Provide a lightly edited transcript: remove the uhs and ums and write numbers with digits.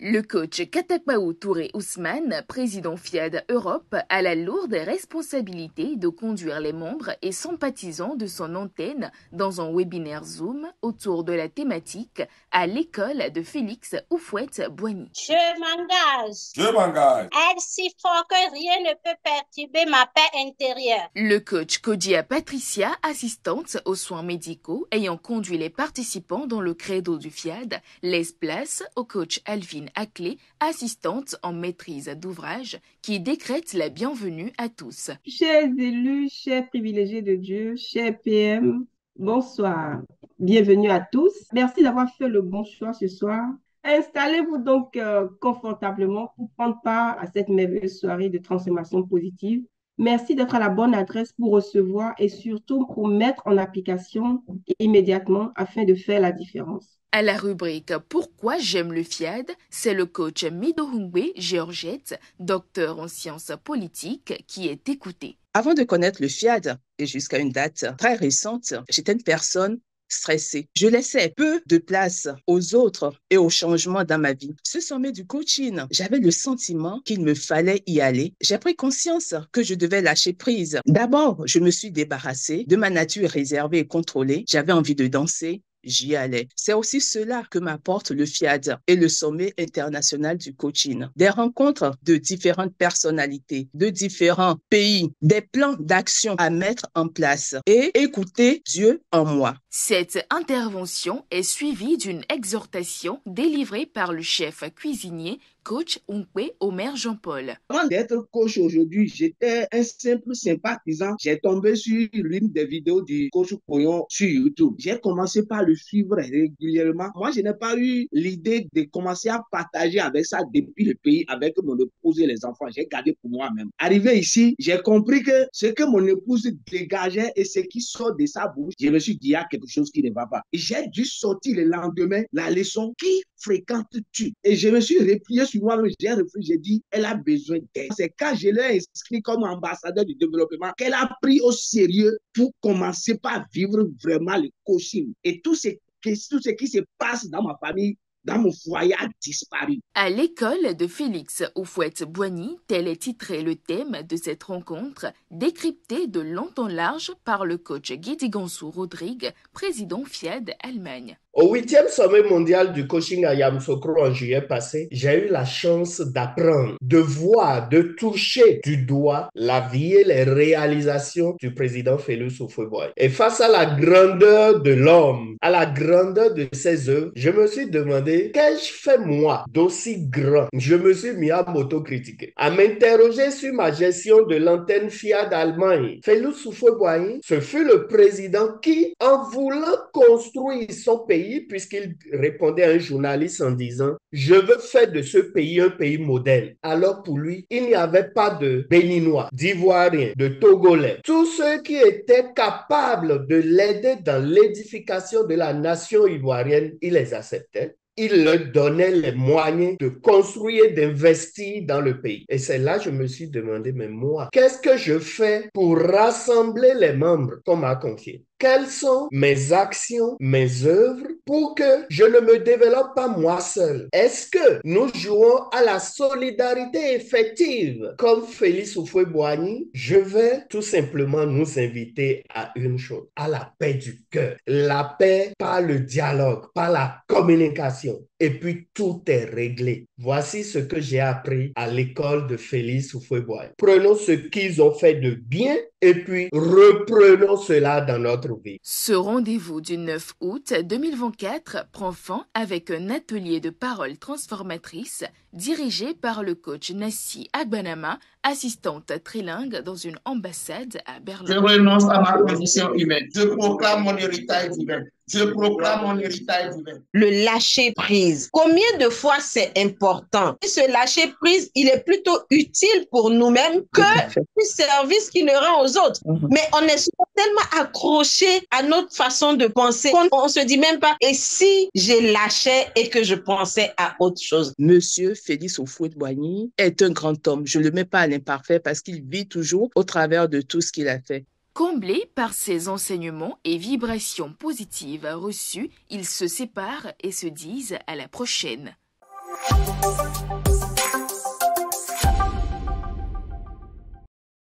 Le coach Katakpaou Touré Ousmane, président FIAD Europe, a la lourde responsabilité de conduire les membres et sympathisants de son antenne dans un webinaire Zoom autour de la thématique à l'école de Félix Houphouët-Boigny. Je m'engage. Être si fort que rien ne peut perturber ma paix intérieure. Le coach Kodia Patricia, assistante aux soins médicaux, ayant conduit les participants dans le credo du FIAD, laisse place au coach Alvin Aclé, assistante en maîtrise d'ouvrage, qui décrète la bienvenue à tous. Chers élus, chers privilégiés de Dieu, chers PM, bonsoir. Bienvenue à tous. Merci d'avoir fait le bon choix ce soir. Installez-vous donc confortablement pour prendre part à cette merveilleuse soirée de transformation positive. Merci d'être à la bonne adresse pour recevoir et surtout pour mettre en application immédiatement afin de faire la différence. À la rubrique « Pourquoi j'aime le FIAD », c'est le coach Midohungwe Georgette, docteur en sciences politiques, qui est écouté. Avant de connaître le FIAD, et jusqu'à une date très récente, j'étais une personne stressée. Je laissais peu de place aux autres et aux changements dans ma vie. Ce sommet du coaching, j'avais le sentiment qu'il me fallait y aller. J'ai pris conscience que je devais lâcher prise. D'abord, je me suis débarrassée de ma nature réservée et contrôlée. J'avais envie de danser. J'y allais. C'est aussi cela que m'apporte le FIAD et le sommet international du coaching. Des rencontres de différentes personnalités, de différents pays, des plans d'action à mettre en place et écouter Dieu en moi. Cette intervention est suivie d'une exhortation délivrée par le chef cuisinier coach Unkwe Omer Jean-Paul. Avant d'être coach aujourd'hui, j'étais un simple sympathisant. J'ai tombé sur l'une des vidéos du coach Koyon sur YouTube. J'ai commencé par le suivre régulièrement. Moi, je n'ai pas eu l'idée de commencer à partager avec ça depuis le pays, avec mon épouse et les enfants. J'ai gardé pour moi-même. Arrivé ici, j'ai compris que ce que mon épouse dégageait et ce qui sort de sa bouche, je me suis dit, il y a quelque chose qui ne va pas. Et j'ai dû sortir le lendemain la leçon, qui fréquentes-tu? Et je me suis replié sur moi-même, j'ai réfléchi, j'ai dit, elle a besoin d'aide. C'est quand je l'ai inscrit comme ambassadeur du développement qu'elle a pris au sérieux pour commencer par vivre vraiment le coaching. Et tout ce qui se passe dans ma famille, dans mon foyer, a disparu. À l'école de Félix Houphouët-Boigny, tel est titré le thème de cette rencontre, décrypté de long en large par le coach Guidi Gansou Rodrigue, président FIAD Allemagne. Au 8e sommet mondial du coaching à Yamoussoukro en juillet passé, j'ai eu la chance d'apprendre, de voir, de toucher du doigt la vie et les réalisations du président Félix Houphouët-Boigny. Et face à la grandeur de l'homme, à la grandeur de ses œuvres, je me suis demandé, qu'ai-je fait moi d'aussi grand? Je me suis mis à m'autocritiquer, à m'interroger sur ma gestion de l'antenne FIAD Allemagne. Félix Houphouët-Boigny, ce fut le président qui, en voulant construire son pays, puisqu'il répondait à un journaliste en disant « Je veux faire de ce pays un pays modèle ». Alors pour lui, il n'y avait pas de Béninois, d'Ivoiriens, de Togolais. Tous ceux qui étaient capables de l'aider dans l'édification de la nation ivoirienne, il les acceptait. Il leur donnait les moyens de construire et d'investir dans le pays. Et c'est là que je me suis demandé, mais moi, qu'est-ce que je fais pour rassembler les membres qu'on m'a confiés? Quelles sont mes actions, mes œuvres pour que je ne me développe pas moi seul? Est-ce que nous jouons à la solidarité effective comme Félix Houphouët-Boigny? Je vais tout simplement nous inviter à une chose, à la paix du cœur. La paix par le dialogue, par la communication. Et puis tout est réglé. Voici ce que j'ai appris à l'école de Félix Houphouët-Boigny. Prenons ce qu'ils ont fait de bien et puis reprenons cela dans notre vie. Ce rendez-vous du 9 août 2024 prend fin avec un atelier de parole transformatrice dirigé par le coach Nassi Agbanama, assistante trilingue dans une ambassade à Berlin. Je renonce à ma condition humaine. Je proclame mon héritage divin. Je proclame mon héritage divin. Le lâcher prise. Combien de fois c'est important? Et ce lâcher prise, il est plutôt utile pour nous-mêmes que le service qu'il ne rend aux autres. Mais on est tellement accroché à notre façon de penser qu'on se dit même pas, et si je lâchais et que je pensais à autre chose? Monsieur Félix Houphouët-Boigny est un grand homme. Je ne le mets pas à l'imparfait parce qu'il vit toujours au travers de tout ce qu'il a fait. Comblés par ces enseignements et vibrations positives reçues, ils se séparent et se disent à la prochaine.